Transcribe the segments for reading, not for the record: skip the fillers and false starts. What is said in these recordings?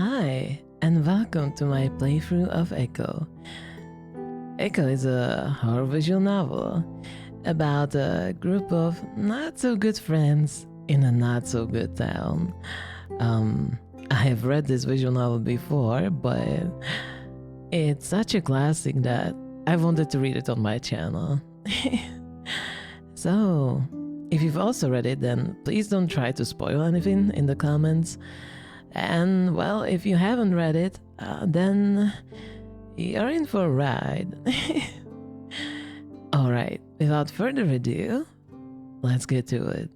Hi, and welcome to my playthrough of 𝐏𝐻𝐿. 𝐏𝐻𝐿 is a horror visual novel about a group of not-so-good friends in a not-so-good town. I have read this visual novel before, but it's such a classic that I wanted to read it on my channel. So, if you've also read it, then please don't try to spoil anything in the comments. And, well, if you haven't read it, then you're in for a ride. Alright, without further ado, let's get to it.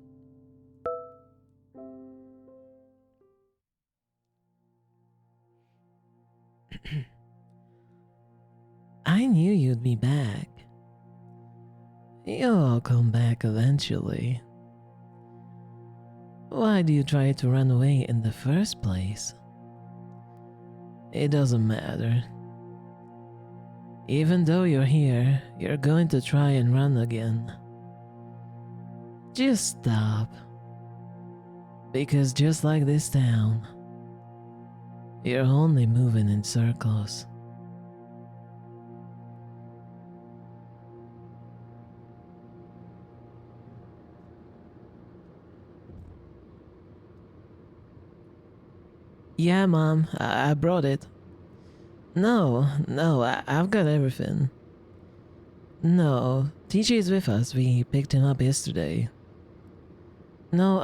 I knew you'd be back. You'll all come back eventually. Why do you try to run away in the first place? It doesn't matter. Even though you're here, you're going to try and run again. Just stop. Because just like this town, you're only moving in circles. Yeah, Mom, I brought it. No, I've got everything. No, TJ is with us. We picked him up yesterday. No,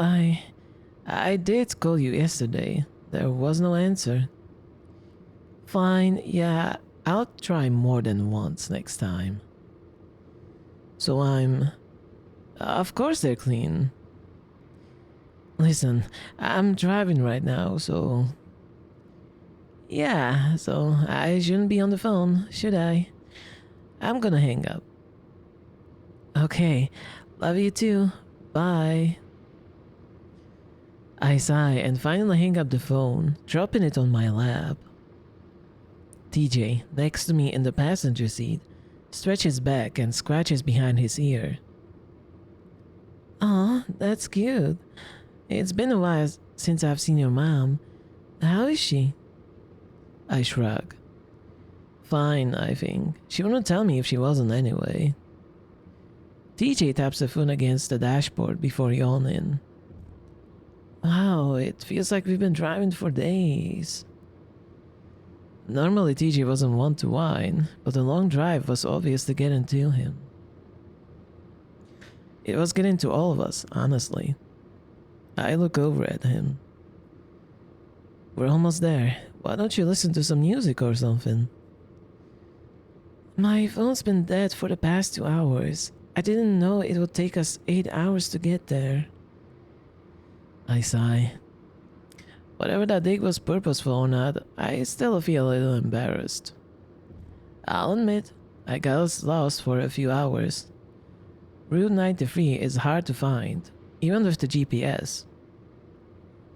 I did call you yesterday. There was no answer. Fine, yeah, I'll try more than once next time. So of course they're clean. Listen, I'm driving right now, so... Yeah, so I shouldn't be on the phone, should I? I'm gonna hang up. Okay, love you too. Bye. I sigh and finally hang up the phone, dropping it on my lap. TJ, next to me in the passenger seat, stretches back and scratches behind his ear. Aw, that's cute. It's been a while since I've seen your mom. How is she? I shrug. Fine, I think. She wouldn't tell me if she wasn't anyway. TJ taps the phone against the dashboard before yawning. Wow, it feels like we've been driving for days. Normally TJ wasn't one to whine, but the long drive was obviously getting to him. It was getting to all of us, honestly. I look over at him. We're almost there. Why don't you listen to some music or something? My phone's been dead for the past 2 hours. I didn't know it would take us 8 hours to get there. I sigh. Whatever that dig was purposeful or not, I still feel a little embarrassed. I'll admit, I got lost for a few hours. Route 93 is hard to find, even with the GPS.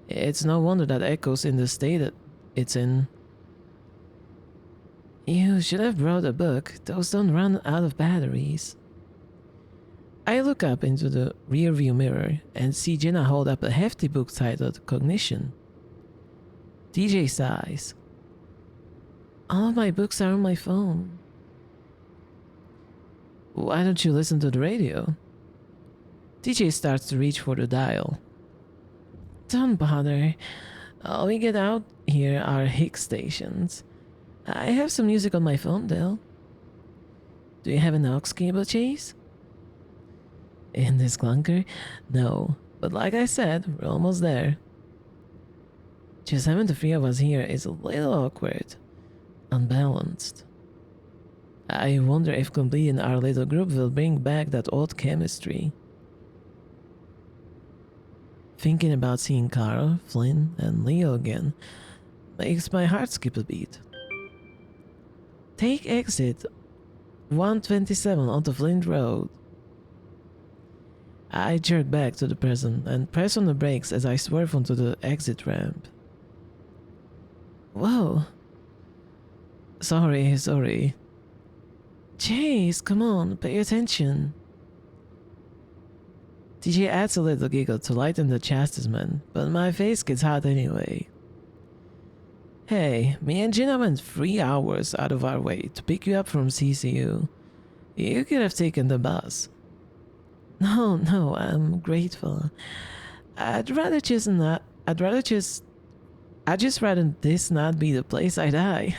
It's no wonder that 𝐏𝐻𝐿's in the state that it's in. You should have brought a book. Those don't run out of batteries. I look up into the rearview mirror and see Jenna hold up a hefty book titled Cognition. TJ sighs. All of my books are on my phone. Why don't you listen to the radio? TJ starts to reach for the dial. Don't bother. All we get out here are hick stations. I have some music on my phone though. Do you have an aux cable, Chase? In this clunker? No, but like I said, we're almost there. Just having the three of us here is a little awkward. Unbalanced. I wonder if completing our little group will bring back that old chemistry. Thinking about seeing Carl, Flynn, and Leo again makes my heart skip a beat. Take exit 127 onto Flint Road. I jerk back to the present and press on the brakes as I swerve onto the exit ramp. Whoa. Sorry. Chase, come on, pay attention. TJ adds a little giggle to lighten the chastisement, but my face gets hot anyway. Hey, me and Gina went 3 hours out of our way to pick you up from CCU. You could have taken the bus. No, I'm grateful. I'd rather just not. I'd just rather this not be the place I die.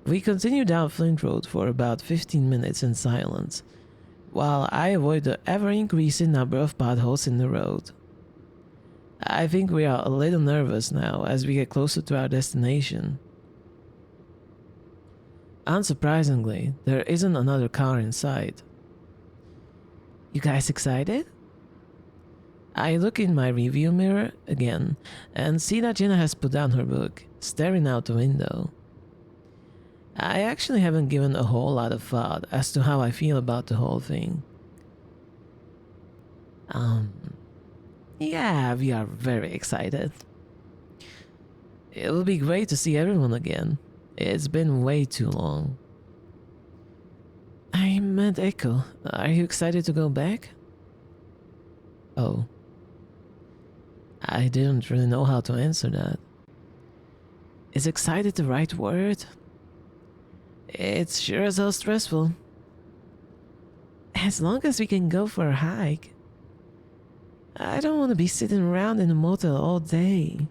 We continued down Flint Road for about 15 minutes in silence, while I avoid the ever-increasing number of potholes in the road. I think we are a little nervous now as we get closer to our destination. Unsurprisingly, there isn't another car in sight. You guys excited? I look in my review mirror again and see that Jenna has put down her book, staring out the window. I actually haven't given a whole lot of thought as to how I feel about the whole thing. Yeah, we are very excited. It will be great to see everyone again. It's been way too long. I meant Echo. Are you excited to go back? Oh. I didn't really know how to answer that. Is excited the right word? It's sure as hell stressful. As long as we can go for a hike. I don't want to be sitting around in a motel all day.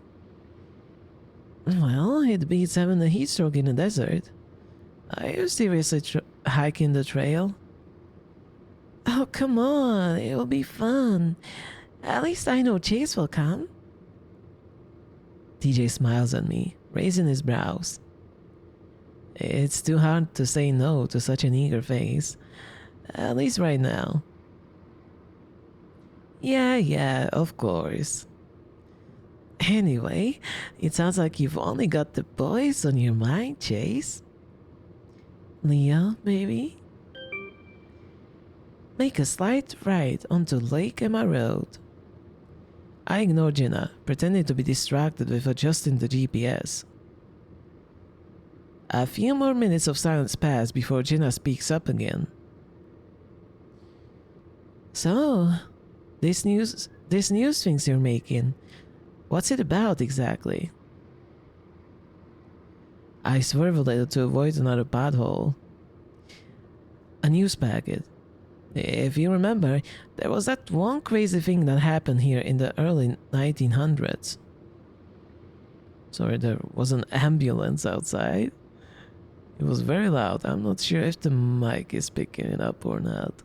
Well, it beats having a heat stroke in the desert. Are you seriously hiking the trail? Oh, come on, it will be fun. At least I know Chase will come. TJ smiles at me, raising his brows. It's too hard to say no to such an eager face, at least right now. Yeah, of course. Anyway, it sounds like you've only got the boys on your mind, Chase. Leo, maybe? Make a slight right onto 𝐓𝐿 Road. I ignore Jenna, pretending to be distracted with adjusting the GPS. A few more minutes of silence pass before Jenna speaks up again. So, this news things you're making, what's it about exactly? I swerve a little to avoid another pothole. A news packet. If you remember, there was that one crazy thing that happened here in the early 1900s. Sorry, there was an ambulance outside. It was very loud. I'm not sure if the mic is picking it up or not.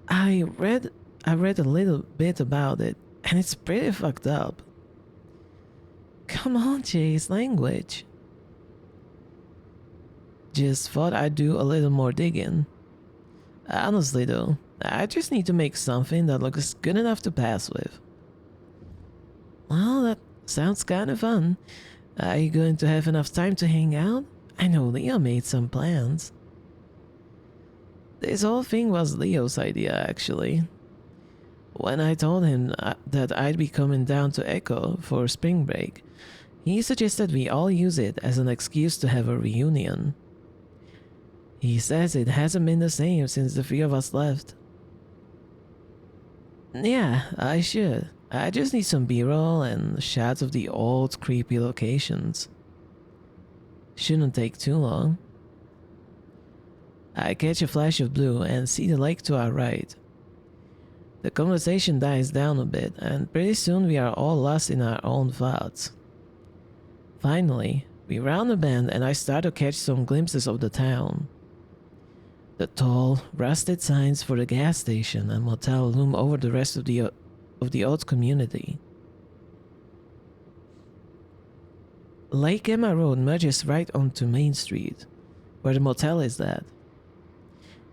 I read a little bit about it, and it's pretty fucked up. Come on, Chase, language. Just thought I'd do a little more digging. Honestly though, I just need to make something that looks good enough to pass with. Well, that sounds kind of fun. Are you going to have enough time to hang out? I know Leo made some plans. This whole thing was Leo's idea, actually. When I told him that I'd be coming down to Echo for spring break, he suggested we all use it as an excuse to have a reunion. He says it hasn't been the same since the three of us left. Yeah, I should. I just need some B-roll and shots of the old creepy locations. Shouldn't take too long. I catch a flash of blue and see the lake to our right. The conversation dies down a bit, and pretty soon we are all lost in our own thoughts. Finally, we round a bend and I start to catch some glimpses of the town. The tall, rusted signs for the gas station and motel loom over the rest of the old community. 𓊈𝐿 Road merges right onto Main Street, where the motel is at.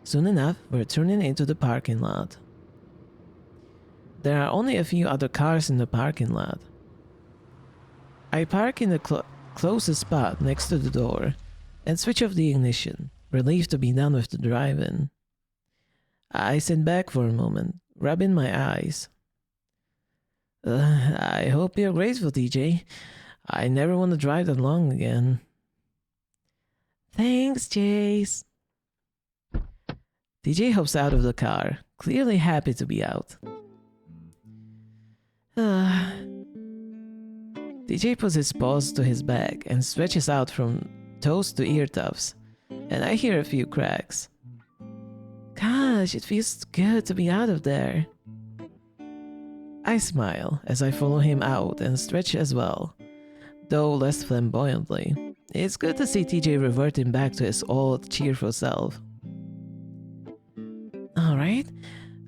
Soon enough, we're turning into the parking lot. There are only a few other cars in the parking lot. I park in the closest spot next to the door and switch off the ignition, relieved to be done with the drive-in. I sit back for a moment, rubbing my eyes. I hope you're grateful, TJ. I never want to drive that long again. Thanks, Chase. TJ hops out of the car, clearly happy to be out. DJ puts his paws to his back and stretches out from toes to ear tufts, and I hear a few cracks. Gosh, it feels good to be out of there. I smile as I follow him out and stretch as well, though less flamboyantly. It's good to see TJ reverting back to his old cheerful self. Alright,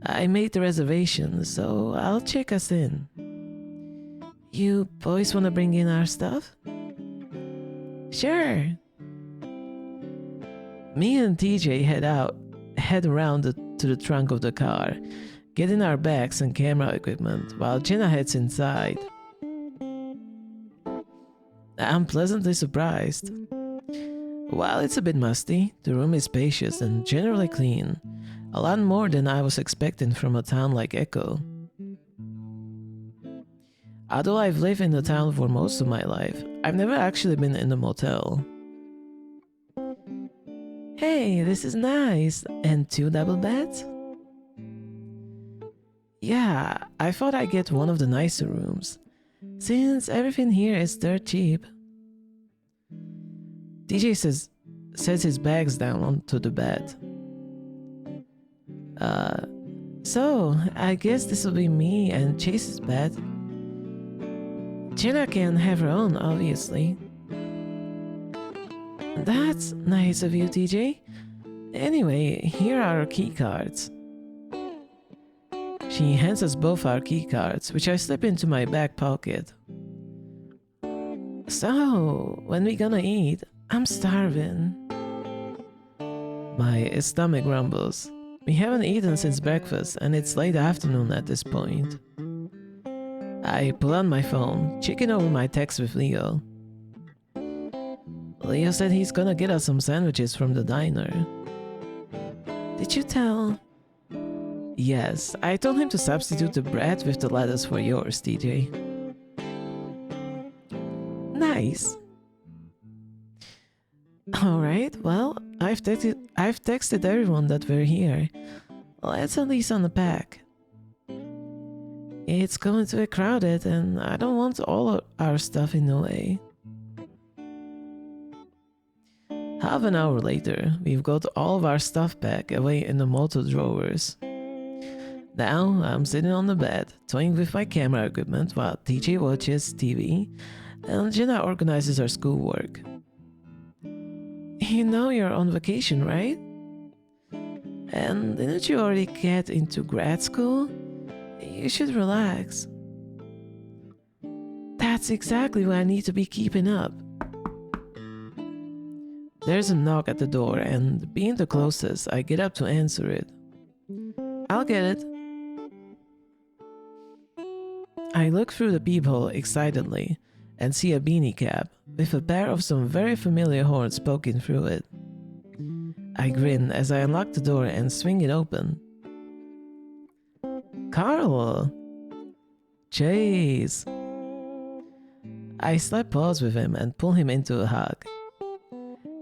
I made the reservation, so I'll check us in. You boys wanna bring in our stuff? Sure. Me and TJ head around to the trunk of the car, getting our bags and camera equipment, while Jenna heads inside. I'm pleasantly surprised. While it's a bit musty, the room is spacious and generally clean, a lot more than I was expecting from a town like Echo. Although I've lived in the town for most of my life, I've never actually been in a motel. Hey, this is nice. And 2 double beds? Yeah, I thought I'd get one of the nicer rooms, since everything here is dirt cheap. DJ sets his bags down onto the bed. So I guess this will be me and Chase's bed. Jenna can have her own, obviously. That's nice of you, TJ. Anyway, here are our key cards. She hands us both our key cards, which I slip into my back pocket. So, when we gonna eat? I'm starving. My stomach rumbles. We haven't eaten since breakfast, and it's late afternoon at this point. I pull out my phone, checking over my text with Leo. Leo said he's gonna get us some sandwiches from the diner. Did you tell? Yes, I told him to substitute the bread with the lettuce for yours, TJ. Nice. Alright, well, I've texted everyone that we're here. Let's at least unpack. It's going to be crowded and I don't want all of our stuff in the way. Half an hour later, we've got all of our stuff back away in the motor drawers. Now, I'm sitting on the bed, toying with my camera equipment while TJ watches TV and Jenna organizes her schoolwork. You know you're on vacation, right? And didn't you already get into grad school? You should relax. That's exactly why I need to be keeping up. There's a knock at the door, and being the closest, I get up to answer it. I'll get it. I look through the peephole excitedly and see a beanie cap with a pair of some very familiar horns poking through it. I grin as I unlock the door and swing it open. Carl! Chase! I slap paws with him and pull him into a hug,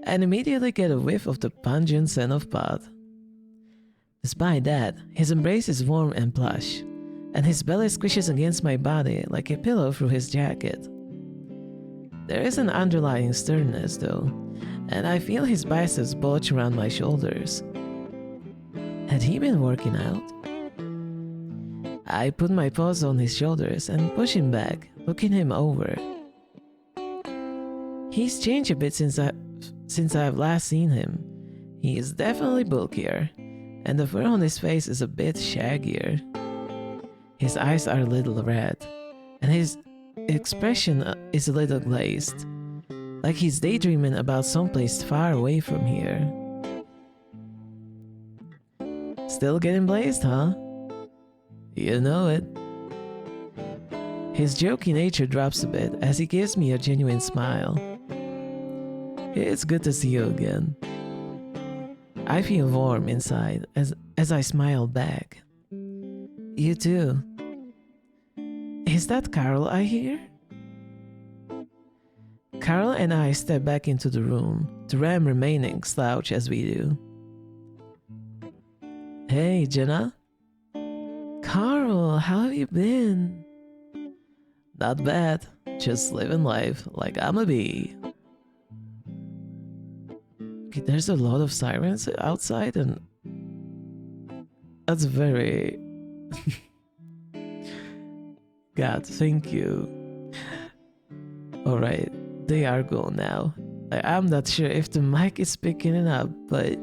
and immediately get a whiff of the pungent scent of pot. Despite that, his embrace is warm and plush, and his belly squishes against my body like a pillow through his jacket. There is an underlying sternness though, and I feel his biceps bulge around my shoulders. Had he been working out? I put my paws on his shoulders and push him back, looking him over. He's changed a bit since I've last seen him. He is definitely bulkier, and the fur on his face is a bit shaggier. His eyes are a little red, and his expression is a little glazed, like he's daydreaming about someplace far away from here. Still getting blazed, huh? You know it. His jokey nature drops a bit as he gives me a genuine smile. It's good to see you again. I feel warm inside as I smile back. You too. Is that Carl I hear? Carl and I step back into the room, the ram remaining slouch as we do. Hey, Jenna. Carl, how have you been? Not bad. Just living life like I'm a bee. Okay, there's a lot of sirens outside, and that's very... God, thank you. Alright, they are gone now. I'm not sure if the mic is picking it up, but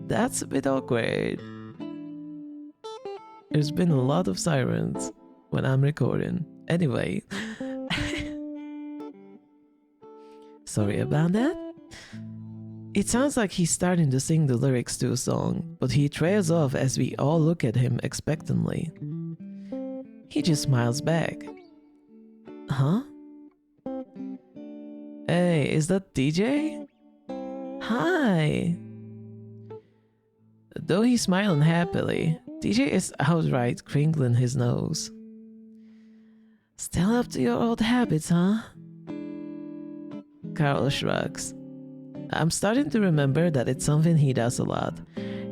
that's a bit awkward. There's been a lot of sirens when I'm recording. Anyway. Sorry about that. It sounds like he's starting to sing the lyrics to a song, but he trails off as we all look at him expectantly. He just smiles back. Huh? Hey, is that DJ? Hi! Though he's smiling happily, DJ is outright crinkling his nose. Still up to your old habits, huh? Carl shrugs. I'm starting to remember that it's something he does a lot.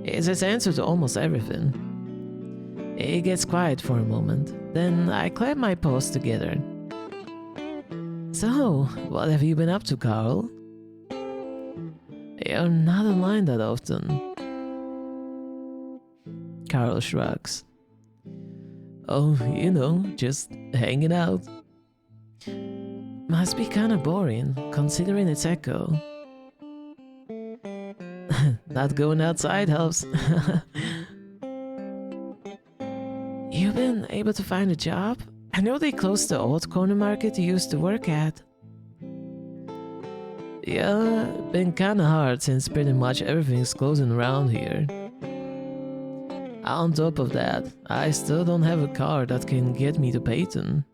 It's his answer to almost everything. It gets quiet for a moment, then I clamp my paws together. So, what have you been up to, Carl? You're not online that often. Carl shrugs. Oh, you know, just hanging out. Must be kinda boring, considering its echo. Not going outside helps. You been able to find a job? I know they closed the old corner market you used to work at. Yeah, been kinda hard since pretty much everything's closing around here. On top of that, I still don't have a car that can get me to Peyton.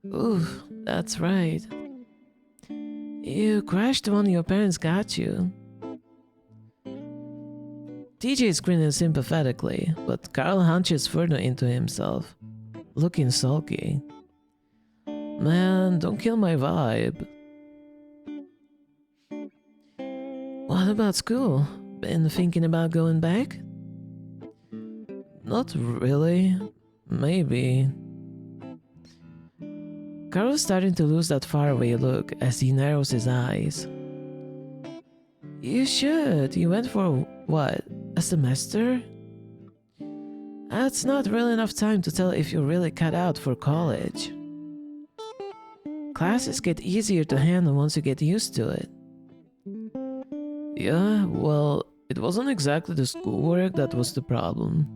Ooh, that's right. You crashed the one your parents got you. TJ's grinning sympathetically, but Carl hunches further into himself, looking sulky. Man, don't kill my vibe. What about school? Been thinking about going back? Not really. Maybe. Carl's starting to lose that faraway look as he narrows his eyes. You should. You went for what? A semester? That's not really enough time to tell if you're really cut out for college. Classes get easier to handle once you get used to it. Yeah, well, it wasn't exactly the schoolwork that was the problem.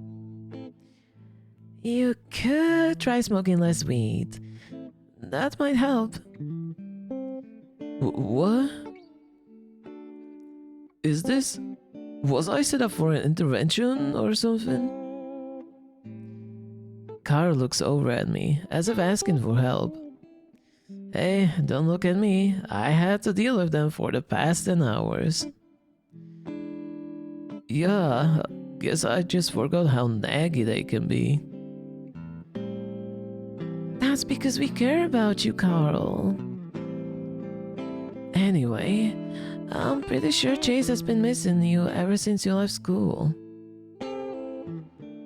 You could try smoking less weed. That might help. What? Is this... Was I set up for an intervention or something? Carl looks over at me, as if asking for help. Hey, don't look at me. I had to deal with them for the past 10 hours. Yeah, guess I just forgot how naggy they can be. That's because we care about you, Carl. Anyway, I'm pretty sure Chase has been missing you ever since you left school.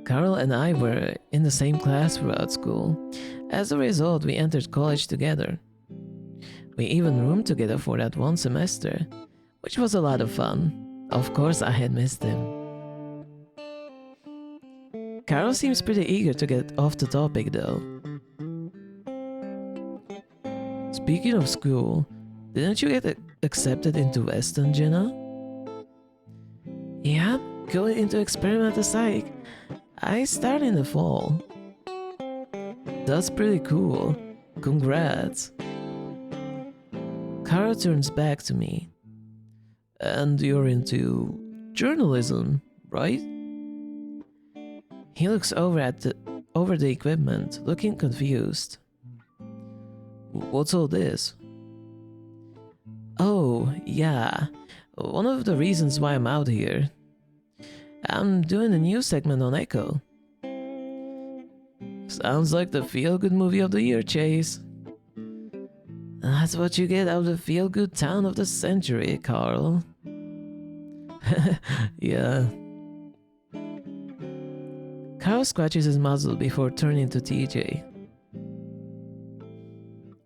Carl and I were in the same class throughout school. As a result, we entered college together. We even roomed together for that one semester, which was a lot of fun. Of course, I had missed him. Carl seems pretty eager to get off the topic though. Speaking of school, didn't you get accepted into Western, Jenna? Yeah, going into experimental psych. I start in the fall. That's pretty cool. Congrats. Carl turns back to me. And you're into journalism, right? He looks over the equipment, looking confused. What's all this? Oh, yeah. One of the reasons why I'm out here. I'm doing a new segment on Echo. Sounds like the feel-good movie of the year, Chase. That's what you get out of the feel-good town of the century, Carl. Yeah. Carl scratches his muzzle before turning to TJ.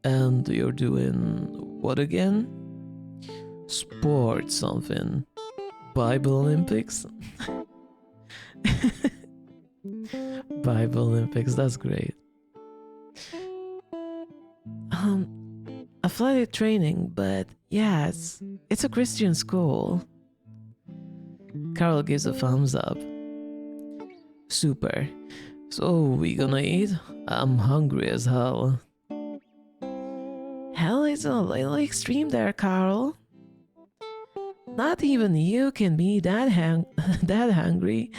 And you're doing what again? Sport something. Bible Olympics? Bible Olympics, that's great. Athletic training, but yeah, it's a Christian school. Carl gives a thumbs up. Super. So, we gonna eat? I'm hungry as hell. Hell is a little extreme there, Carl. Not even you can be that hungry.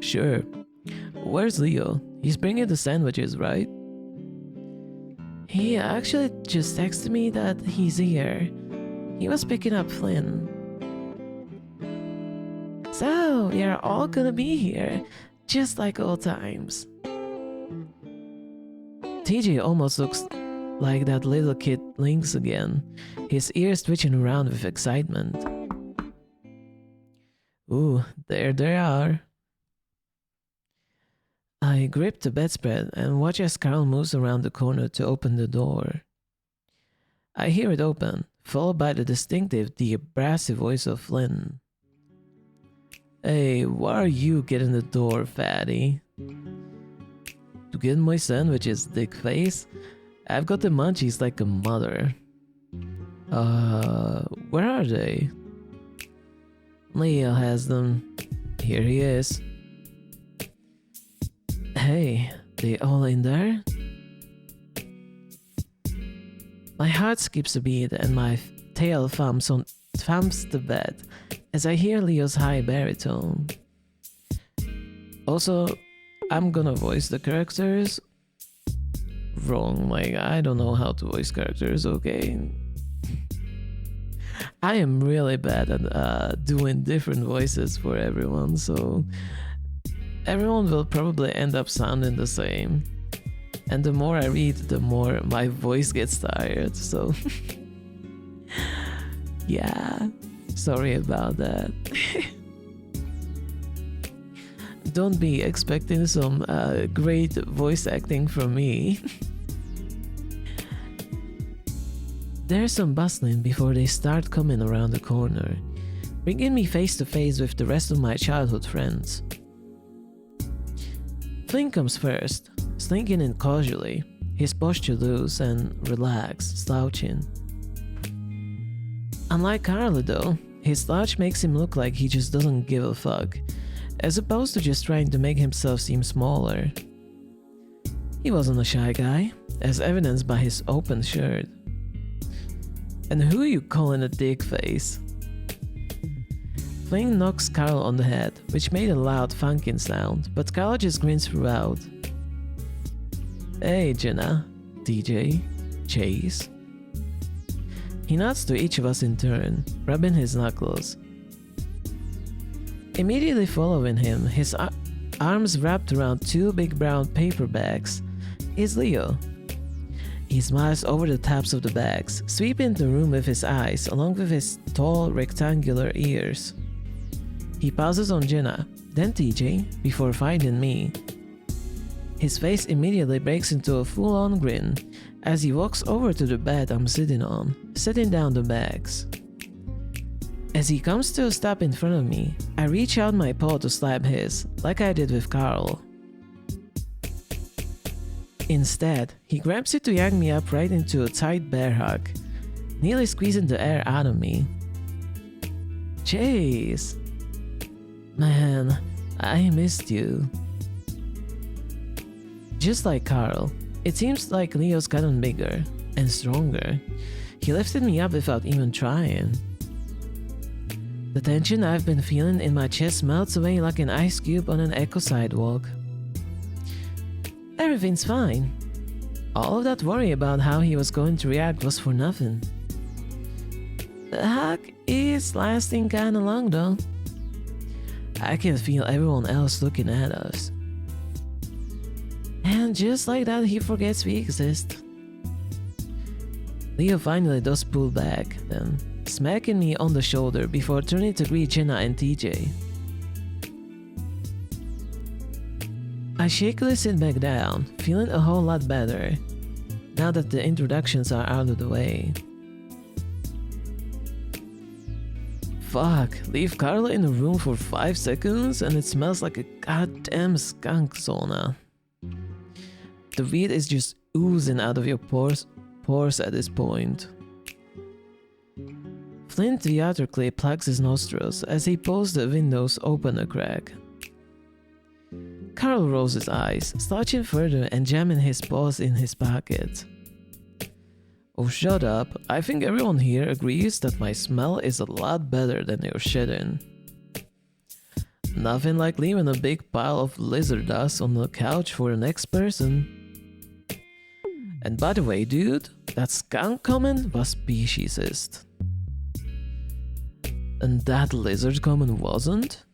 Sure. Where's Leo? He's bringing the sandwiches, right? He actually just texted me that he's here. He was picking up Flynn. So, we are all gonna be here, just like old times. TJ almost looks like that little kid Lynx again, his ears twitching around with excitement. Ooh, there they are. I grip the bedspread and watch as Carl moves around the corner to open the door. I hear it open, followed by the distinctive, deep, brassy voice of Flynn. Hey, why are you getting the door, fatty? To get my sandwiches, dick face? I've got the munchies like a mother. Where are they? Leo has them. Here he is. Hey, they all in there? My heart skips a beat and my tail thumps the bed as I hear Leo's high baritone. Also, I'm gonna voice the characters. Wrong, like I don't know how to voice characters, okay? I am really bad at doing different voices for everyone, so everyone will probably end up sounding the same. And the more I read, the more my voice gets tired, so yeah, sorry about that. Don't be expecting some great voice acting from me. There's some bustling before they start coming around the corner, bringing me face to face with the rest of my childhood friends. Flynn comes first, slinking in casually, his posture loose and relaxed, slouching. Unlike Carly though, his slouch makes him look like he just doesn't give a fuck, as opposed to just trying to make himself seem smaller. He wasn't a shy guy, as evidenced by his open shirt. And who you calling a dick face? Flynn knocks Carl on the head, which made a loud thunking sound, but Carl just grins throughout. Hey Jenna, TJ, Chase. He nods to each of us in turn, rubbing his knuckles. Immediately following him, his arms wrapped around two big brown paper bags, is Leo. He smiles over the tops of the bags, sweeping the room with his eyes along with his tall rectangular ears. He pauses on Jenna, then TJ, before finding me. His face immediately breaks into a full-on grin as he walks over to the bed I'm sitting on, setting down the bags. As he comes to a stop in front of me, I reach out my paw to slap his, like I did with Carl. Instead, he grabs it to yank me up right into a tight bear hug, nearly squeezing the air out of me. Chase! Man, I missed you. Just like Carl, it seems like Leo's gotten bigger and stronger. He lifted me up without even trying. The tension I've been feeling in my chest melts away like an ice cube on an echo sidewalk. Everything's fine. All of that worry about how he was going to react was for nothing. The hug is lasting kinda long though. I can feel everyone else looking at us. And just like that, he forgets we exist. Leo finally does pull back, then smacking me on the shoulder before turning to greet Jenna and TJ. I shakily sit back down, feeling a whole lot better, now that the introductions are out of the way. Fuck, leave Carla in a room for 5 seconds and it smells like a goddamn skunk sauna. The weed is just oozing out of your pores at this point. Flint theatrically plugs his nostrils as he pulls the windows open a crack. Carl rolls his eyes, slouching further and jamming his paws in his pocket. Oh, shut up. I think everyone here agrees that my smell is a lot better than your shitting. Nothing like leaving a big pile of lizard dust on the couch for the next person. And by the way, dude, that skunk comment was speciesist. And that lizard comment wasn't?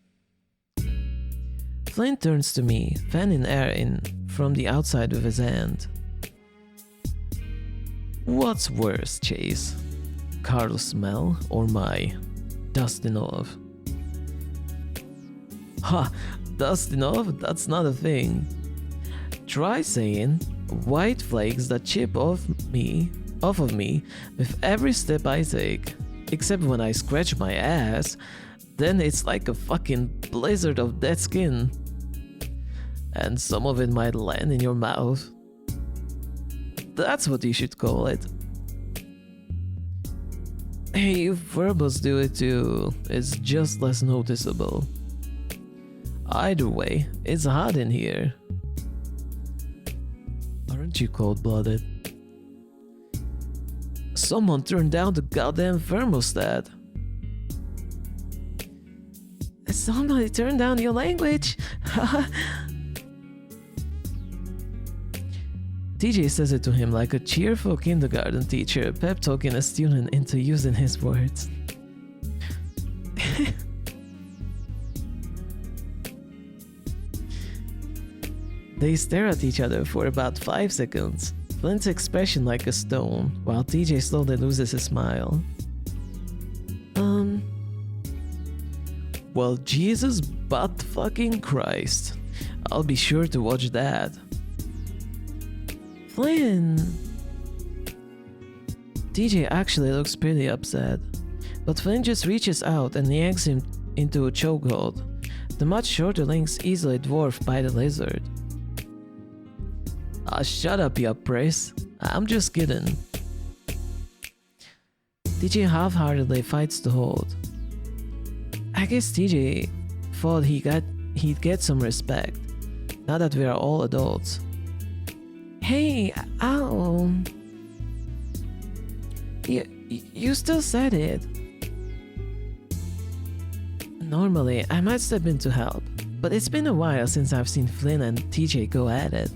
Flint turns to me, fanning air in from the outside with his hand. What's worse, Chase? Carl's smell or my dusting off? Ha! Dusting off? That's not a thing. Try saying white flakes that chip off of me with every step I take. Except when I scratch my ass, then it's like a fucking blizzard of dead skin. And some of it might land in your mouth. That's what you should call it. Hey, verbals do it too. It's just less noticeable. Either way, it's hot in here. Aren't you cold-blooded? Someone turned down the goddamn thermostat. Somebody turned down your language. TJ says it to him like a cheerful kindergarten teacher pep-talking a student into using his words. They stare at each other for about 5 seconds, Flint's expression like a stone, while TJ slowly loses his smile. Well, Jesus but fucking Christ. I'll be sure to watch that. Flynn! TJ actually looks pretty upset, but Flynn just reaches out and yanks him into a chokehold, the much shorter lengths easily dwarfed by the lizard. Ah, shut up, you priss. I'm just kidding. TJ half-heartedly fights the hold. I guess TJ thought he'd get some respect, now that we are all adults. Hey, ow. You still said it. Normally, I might step in to help, but it's been a while since I've seen Flynn and TJ go at it.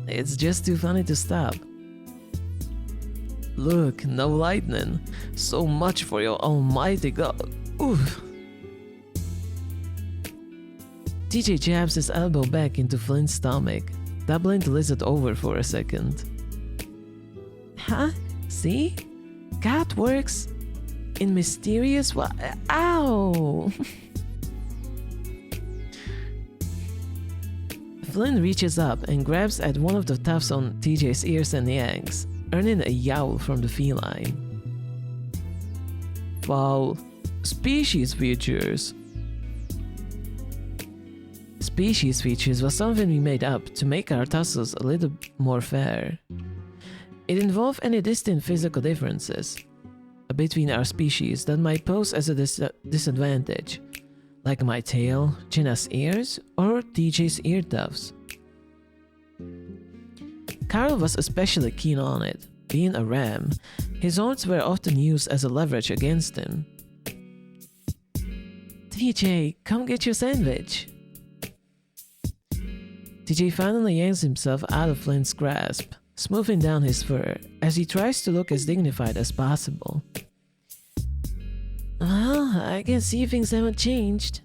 It's just too funny to stop. Look, no lightning. So much for your almighty God. Oof. TJ jabs his elbow back into Flynn's stomach, doubling the lizard over for a second. Huh? See? God works in mysterious wa- Ow! Flynn reaches up and grabs at one of the tufts on TJ's ears and yanks, earning a yowl from the feline. Foul. Species features. Species features was something we made up to make our tussles a little more fair. It involved any distinct physical differences between our species that might pose as a disadvantage, like my tail, Jenna's ears, or TJ's ear tufts. Carl was especially keen on it. Being a ram, his horns were often used as a leverage against him. TJ, come get your sandwich. TJ finally yanks himself out of Flynn's grasp, smoothing down his fur as he tries to look as dignified as possible. Well, I can see things haven't changed.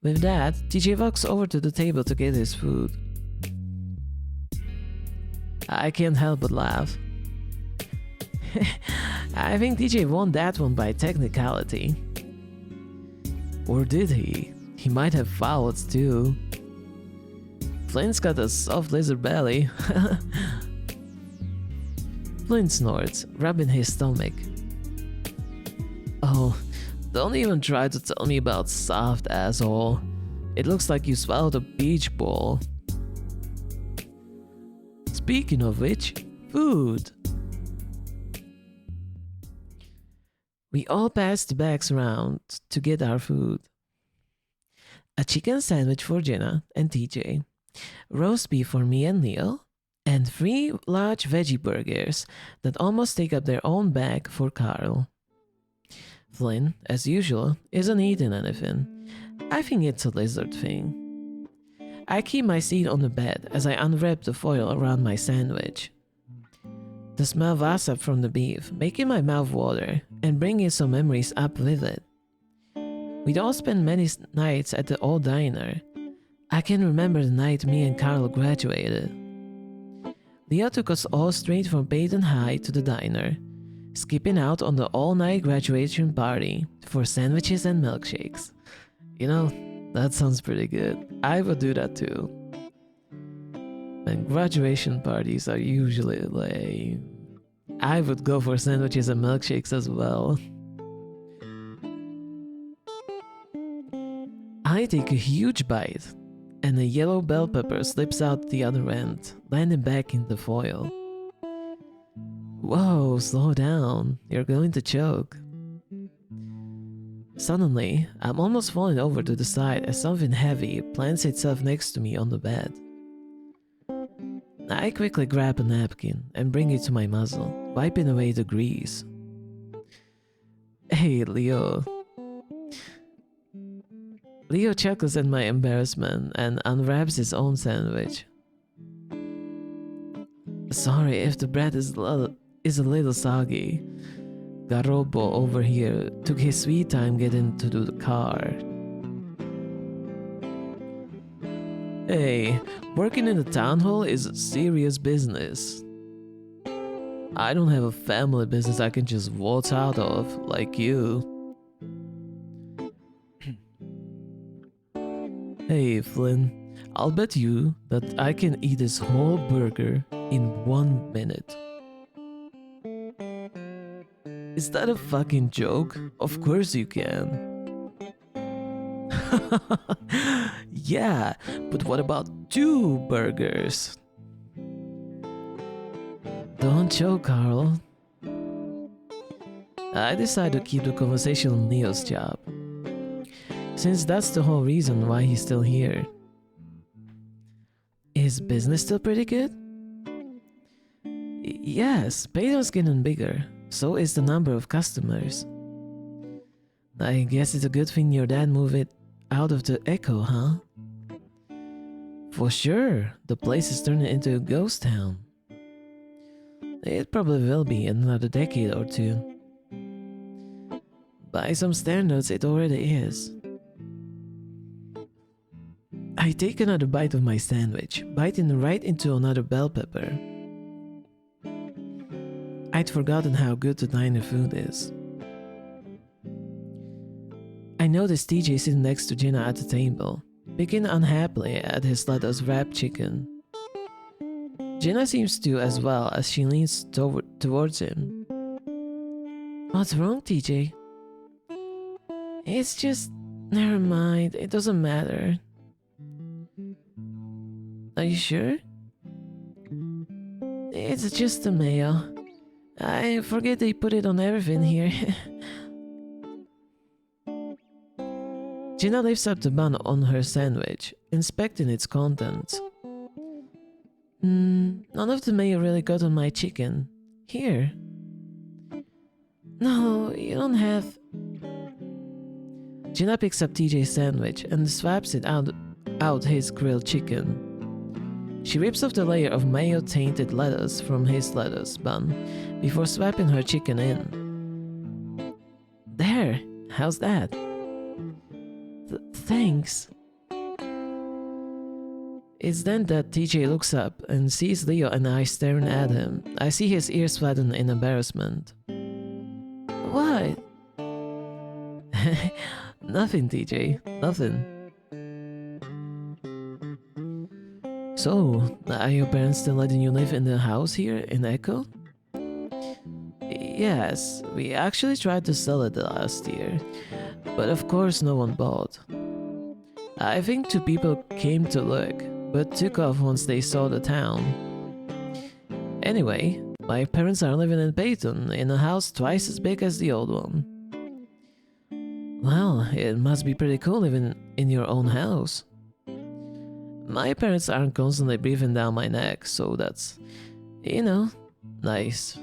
With that, TJ walks over to the table to get his food. I can't help but laugh. I think TJ won that one by technicality. Or did he? He might have fouls too. Flint's got a soft lizard belly. Flint snorts, rubbing his stomach. Oh, don't even try to tell me about soft, asshole. It looks like you swallowed a beach ball. Speaking of which, food. We all passed the bags around to get our food. A chicken sandwich for Jenna and TJ, roast beef for me and Leo, and 3 large veggie burgers that almost take up their own bag for Carl. Flynn, as usual, isn't eating anything. I think it's a lizard thing. I keep my seat on the bed as I unwrap the foil around my sandwich. The smell wafts up from the beef, making my mouth water and bringing some memories up with it. We'd all spent many nights at the old diner. I can remember the night me and Carl graduated. Leo took us all straight from Peyton High to the diner, skipping out on the all-night graduation party for sandwiches and milkshakes. You know, that sounds pretty good. I would do that too. And graduation parties are usually lame. I would go for sandwiches and milkshakes as well. I take a huge bite, and a yellow bell pepper slips out the other end, landing back in the foil. Whoa, slow down, you're going to choke. Suddenly, I'm almost falling over to the side as something heavy plants itself next to me on the bed. I quickly grab a napkin and bring it to my muzzle, wiping away the grease. Hey, Leo. Leo chuckles at my embarrassment and unwraps his own sandwich. Sorry if the bread is a little soggy. Garobo over here took his sweet time getting to the car. Hey, working in the town hall is serious business. I don't have a family business I can just waltz out of like you. Hey, Flynn, I'll bet you that I can eat this whole burger in 1 minute. Is that a fucking joke? Of course you can. Yeah, but what about 2 burgers? Don't choke, Carl. I decide to keep the conversation on Leo's job, since that's the whole reason why he's still here. Is business still pretty good? Yes, Peyton's getting bigger, so is the number of customers. I guess it's a good thing your dad moved it out of the echo, huh? For sure, the place is turning into a ghost town. It probably will be in another decade or 2. By some standards, it already is. I take another bite of my sandwich, biting right into another bell pepper. I'd forgotten how good the diner food is. I noticed TJ sitting next to Jenna at the table, picking unhappily at his lettuce wrapped chicken. Jenna seems to as well as she leans towards him. What's wrong, TJ? It's just... never mind, it doesn't matter. Are you sure? It's just the mayo. I forget they put it on everything here. Jenna lifts up the bun on her sandwich, inspecting its contents. None of the mayo really got on my chicken. Here. No, you don't have... Jenna picks up TJ's sandwich and swaps it out his grilled chicken. She rips off the layer of mayo-tainted lettuce from his lettuce bun before swapping her chicken in. There, how's that? Thanks. It's then that TJ looks up and sees Leo and I staring at him. I see his ears flatten in embarrassment. What? Nothing, TJ, nothing. So, are your parents still letting you live in the house here in Echo? Yes, we actually tried to sell it last year, but of course no one bought. I think 2 people came to look, but took off once they saw the town. Anyway, my parents are living in Peyton, in a house twice as big as the old one. Well, it must be pretty cool living in your own house. My parents aren't constantly breathing down my neck, so that's, nice.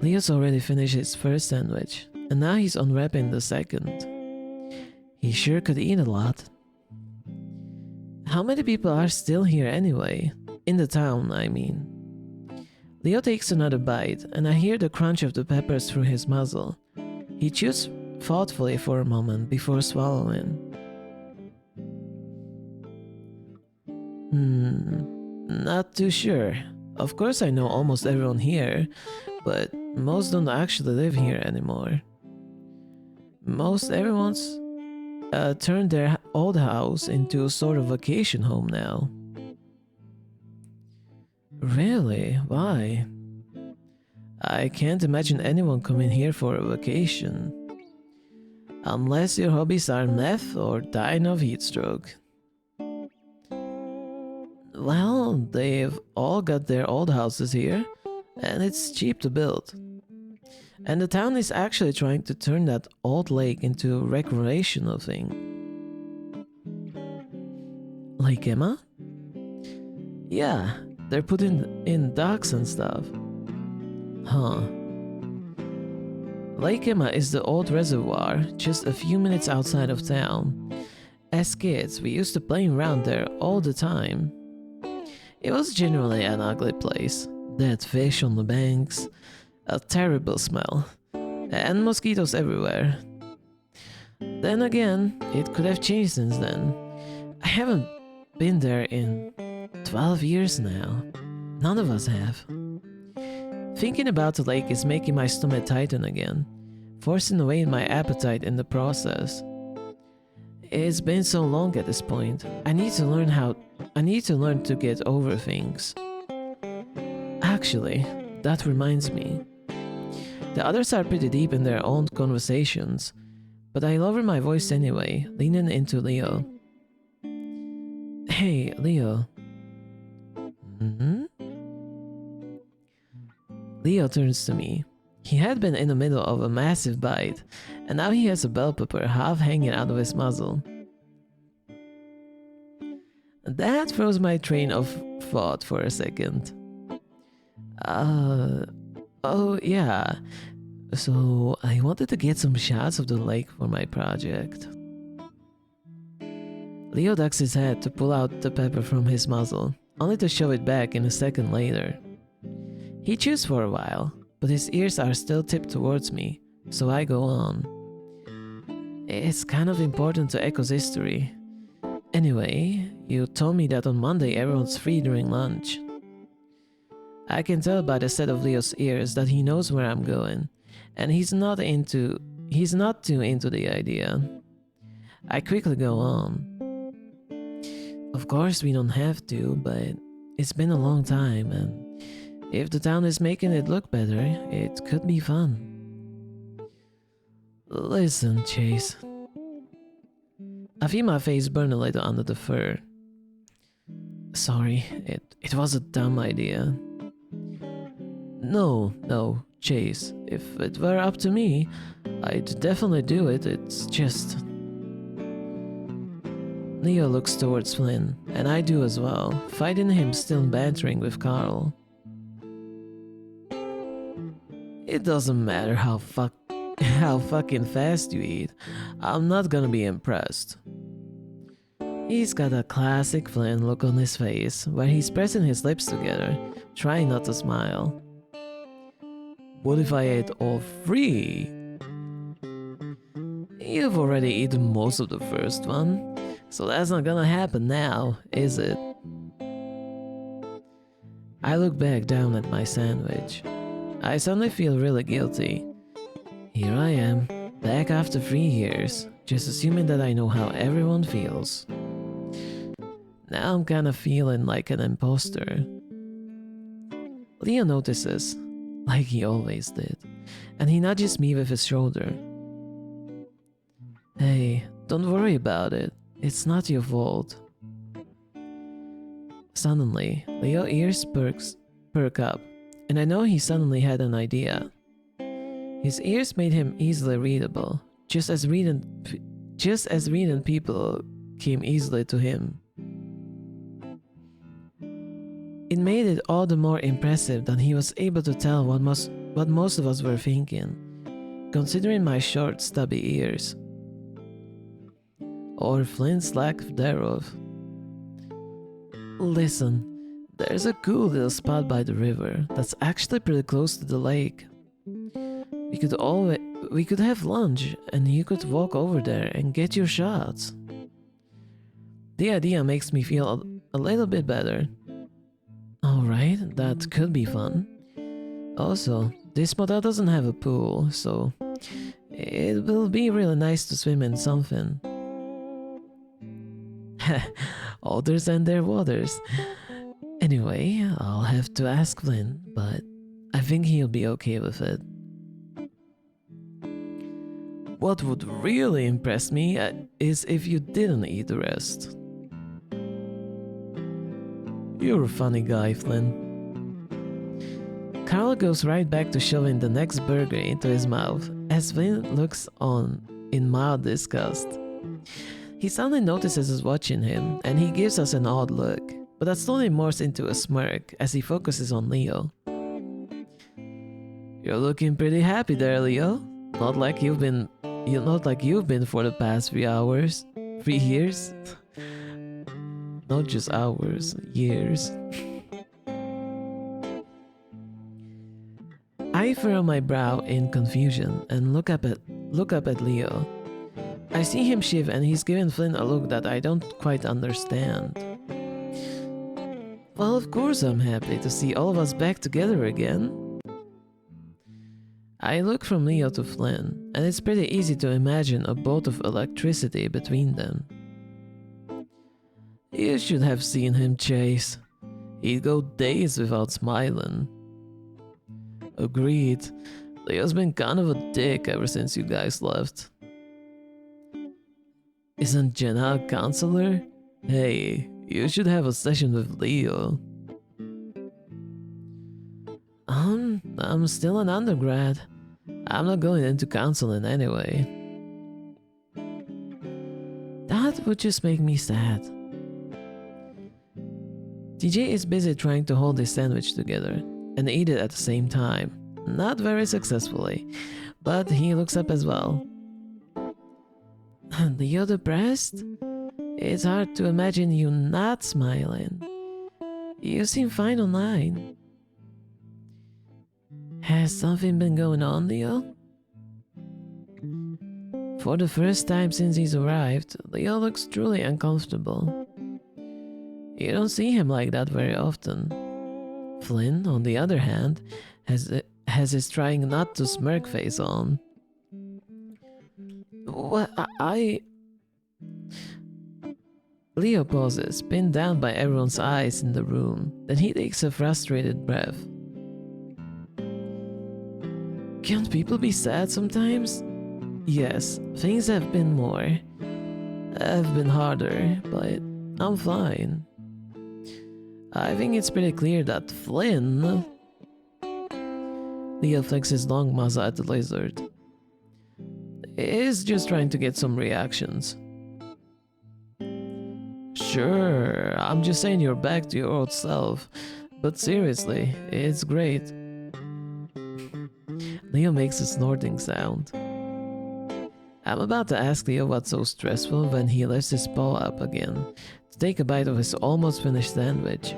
Leo's already finished his first sandwich, and now he's unwrapping the second. He sure could eat a lot. How many people are still here anyway? In the town, I mean. Leo takes another bite, and I hear the crunch of the peppers through his muzzle. He chews thoughtfully for a moment before swallowing. Not too sure. Of course I know almost everyone here, but most don't actually live here anymore. Most everyone's turned their old house into a sort of vacation home now. Really? Why? I can't imagine anyone coming here for a vacation. Unless your hobbies are meth or dying of heat stroke. Well, they've all got their old houses here, and it's cheap to build. And the town is actually trying to turn that old lake into a recreational thing. 𝐏𝐴𝐚𝐿? Yeah, they're putting in docks and stuff. Huh. 𝐏𝐴𝐚𝐿 is the old reservoir, just a few minutes outside of town. As kids, we used to play around there all the time. It was generally an ugly place. Dead fish on the banks, a terrible smell, and mosquitoes everywhere. Then again, it could have changed since then. I haven't been there in 12 years now. None of us have. Thinking about the lake is making my stomach tighten again, forcing away my appetite in the process. It's been so long at this point. I need to learn to get over things. Actually, that reminds me. The others are pretty deep in their own conversations, but I lower my voice anyway, leaning into Leo. Hey, Leo. Leo turns to me. He had been in the middle of a massive bite, and now he has a bell pepper half hanging out of his muzzle. That throws my train of thought for a second. Oh yeah. So I wanted to get some shots of the lake for my project. Leo ducks his head to pull out the pepper from his muzzle, only to shove it back in a second later. He chews for a while, but his ears are still tipped towards me, so I go on. It's kind of important to Echo's history. Anyway, you told me that on Monday everyone's free during lunch. I can tell by the set of Leo's ears that he knows where I'm going, and he's not too into the idea. I quickly go on. Of course we don't have to, but it's been a long time, and if the town is making it look better, it could be fun. Listen, Chase. I feel my face burn a little under the fur. Sorry, it was a dumb idea. No, Chase. If it were up to me, I'd definitely do it. It's just... Leo looks towards Flynn, and I do as well, finding him still bantering with Carl. It doesn't matter how fucking fast you eat, I'm not gonna be impressed. He's got a classic Flynn look on his face, where he's pressing his lips together, trying not to smile. What if I ate all 3? You've already eaten most of the first one, so that's not gonna happen now, is it? I look back down at my sandwich. I suddenly feel really guilty. Here I am, back after 3 years, just assuming that I know how everyone feels. Now I'm kinda feeling like an imposter. Leo notices, like he always did, and he nudges me with his shoulder. Hey, don't worry about it. It's not your fault. Suddenly, Leo's ears perk up, and I know he suddenly had an idea. His ears made him easily readable, just as reading people came easily to him. It made it all the more impressive that he was able to tell what most of us were thinking, considering my short, stubby ears. Or Flint's lack thereof. Listen, there's a cool little spot by the river that's actually pretty close to the lake. We could have lunch and you could walk over there and get your shots. The idea makes me feel a little bit better. Alright, that could be fun. Also, this motel doesn't have a pool, so it will be really nice to swim in something. Otters and their waters. Anyway, I'll have to ask Flynn, but I think he'll be okay with it. What would really impress me is if you didn't eat the rest. You're a funny guy, Flynn. Carl goes right back to shoving the next burger into his mouth as Flynn looks on in mild disgust. He suddenly notices us watching him, and he gives us an odd look, but that slowly morphs into a smirk as he focuses on Leo. You're looking pretty happy there, Leo. Not like you've been for the past 3 hours. 3 years? Not just hours, years. I furrow my brow in confusion and look up at Leo. I see him shift and he's giving Flynn a look that I don't quite understand. Well, of course I'm happy to see all of us back together again. I look from Leo to Flynn, and it's pretty easy to imagine a bolt of electricity between them. You should have seen him, Chase. He'd go days without smiling. Agreed. Leo's been kind of a dick ever since you guys left. Isn't Jenna a counselor? Hey, you should have a session with Leo. I'm still an undergrad. I'm not going into counseling anyway. That would just make me sad. TJ is busy trying to hold his sandwich together and eat it at the same time. Not very successfully, but he looks up as well. Leo depressed? It's hard to imagine you not smiling. You seem fine online. Has something been going on, Leo? For the first time since he's arrived, Leo looks truly uncomfortable. You don't see him like that very often. Flynn, on the other hand, has his trying not to smirk face on. What? Leo pauses, pinned down by everyone's eyes in the room. Then he takes a frustrated breath. Can't people be sad sometimes? Yes, things have been harder, but I'm fine. I think it's pretty clear that Flynn... Leo flicks his long muzzle at the lizard. Is just trying to get some reactions. Sure, I'm just saying you're back to your old self, but seriously, it's great. Leo makes a snorting sound. I'm about to ask Leo what's so stressful when he lifts his paw up again to take a bite of his almost finished sandwich.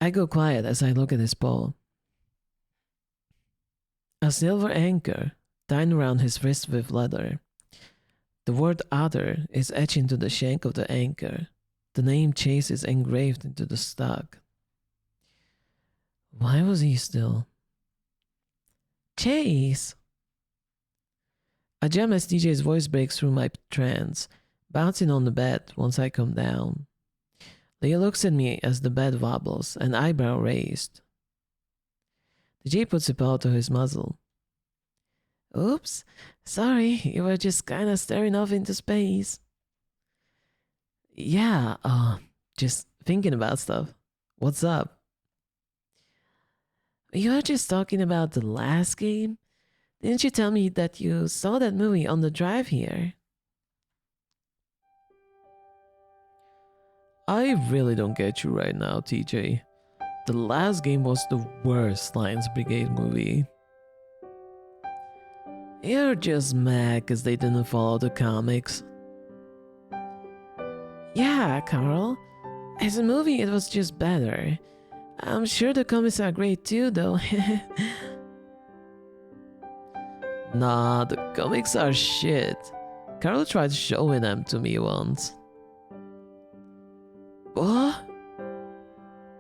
I go quiet as I look at his paw. A silver anchor tied around his wrist with leather. The word otter is etched into the shank of the anchor. The name Chase is engraved into the stock. Why was he still? Chase! I jump as DJ's voice breaks through my trance, bouncing on the bed once I come down. Leo looks at me as the bed wobbles, an eyebrow raised. DJ puts a paw to his muzzle. Oops, sorry, you were just kinda staring off into space. Yeah, just thinking about stuff. What's up? You were just talking about the last game? Didn't you tell me that you saw that movie on the drive here? I really don't get you right now, TJ. The last game was the worst Lions Brigade movie. You're just mad because they didn't follow the comics. Yeah, Carl. As a movie, it was just better. I'm sure the comics are great too, though. Nah, the comics are shit. Carl tried showing them to me once. What?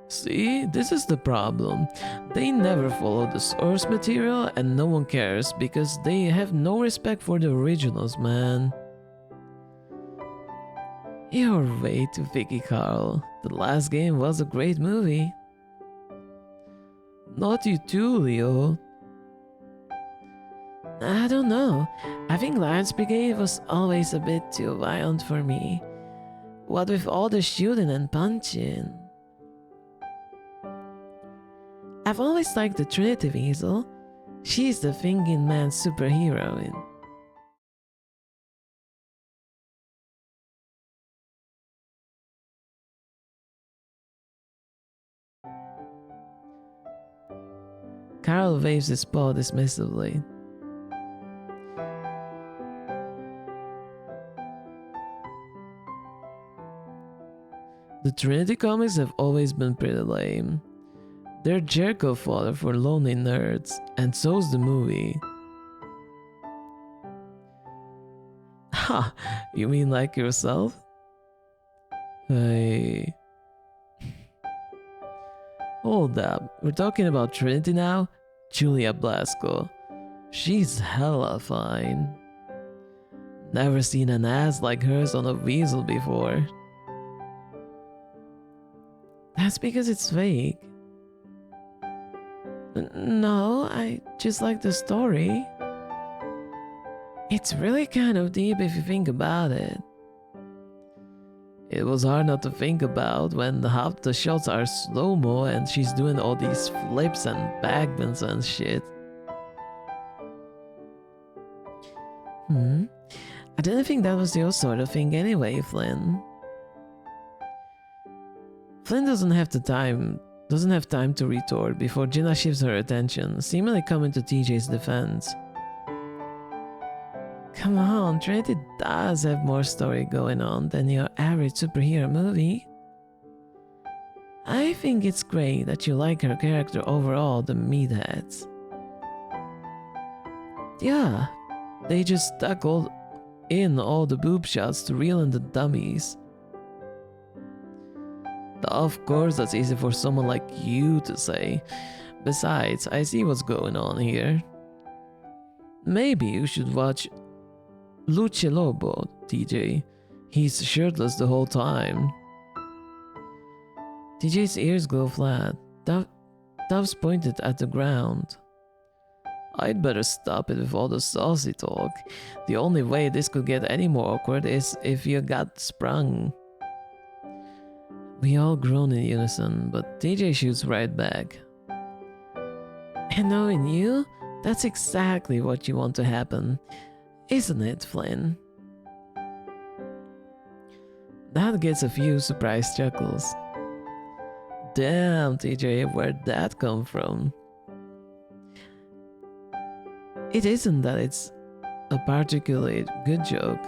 See, this is the problem. They never follow the source material and no one cares because they have no respect for the originals, man. You're way too picky, Carl. The last game was a great movie. Not you too, Leo. I don't know. I think Lions Brigade was always a bit too violent for me. What with all the shooting and punching. I've always liked the Trinity Weasel. She's the thinking man's superheroine. Carl waves his paw dismissively. The Trinity comics have always been pretty lame. They're Jericho fodder for lonely nerds, and so's the movie. Ha! You mean like yourself? Hey. Hold up, we're talking about Trinity now? Julia Blasco. She's hella fine. Never seen an ass like hers on a weasel before. That's because it's fake. No, I just like the story. It's really kind of deep if you think about it. It was hard not to think about when half the shots are slow-mo and she's doing all these flips and backbends and shit. I didn't think that was your sort of thing anyway, Flynn. Flynn doesn't have time to retort before Jenna shifts her attention, seemingly coming to TJ's defense. Come on, Trinity does have more story going on than your average superhero movie. I think it's great that you like her character overall, the meatheads. Yeah, they just stuck in all the boob shots to reel in the dummies. Of course, that's easy for someone like you to say. Besides, I see what's going on here. Maybe you should watch Luce Lobo, TJ. He's shirtless the whole time. TJ's ears go flat. Tubbs pointed at the ground. I'd better stop it with all the saucy talk. The only way this could get any more awkward is if you got sprung. We all groan in unison, but TJ shoots right back. And knowing you, that's exactly what you want to happen, isn't it, Flynn? That gets a few surprised chuckles. Damn, TJ, where'd that come from? It isn't that it's a particularly good joke,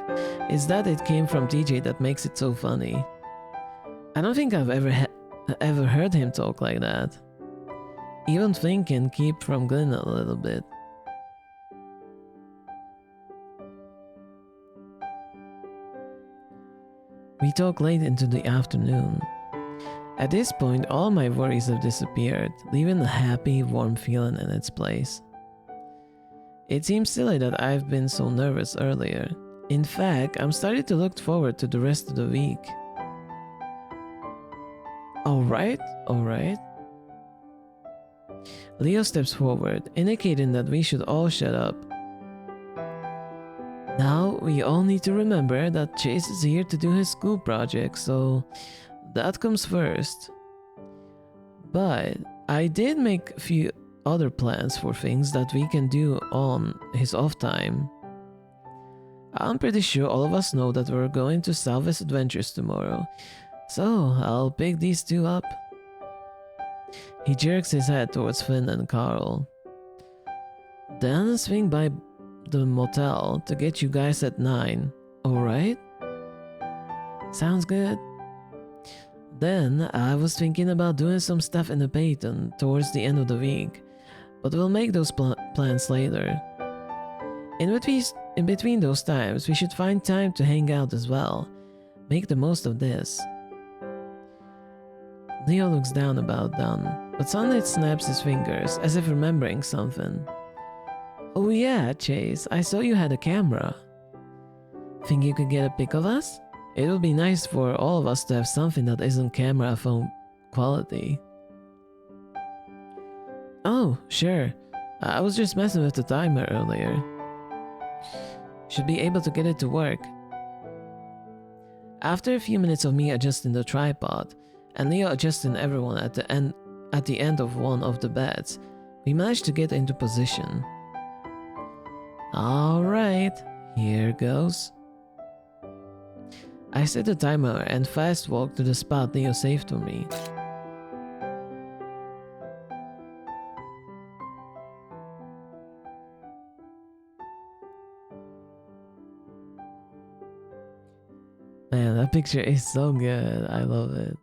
it's that it came from TJ that makes it so funny. I don't think I've ever heard him talk like that. Even Flynn can keep from grinning a little bit. We talk late into the afternoon. At this point, all my worries have disappeared, leaving a happy, warm feeling in its place. It seems silly that I've been so nervous earlier. In fact, I'm starting to look forward to the rest of the week. Alright, alright. Leo steps forward, indicating that we should all shut up. Now, we all need to remember that Chase is here to do his school project, so that comes first. But I did make a few other plans for things that we can do on his off time. I'm pretty sure all of us know that we're going to Southwest Adventures tomorrow, so I'll pick these two up. He jerks his head towards Finn and Carl. Then swing by the motel to get you guys at 9, alright? Sounds good. Then I was thinking about doing some stuff in the Peyton towards the end of the week, but we'll make those plans later. In between those times, we should find time to hang out as well. Make the most of this. Leo looks down about done, but suddenly snaps his fingers as if remembering something. Oh yeah, Chase, I saw you had a camera. Think you could get a pic of us? It would be nice for all of us to have something that isn't camera phone quality. Oh, sure. I was just messing with the timer earlier. Should be able to get it to work. After a few minutes of me adjusting the tripod, and Leo adjusting everyone at the end of one of the beds, we managed to get into position. Alright, here goes. I set the timer and fast walked to the spot Leo saved for me. Man, that picture is so good. I love it.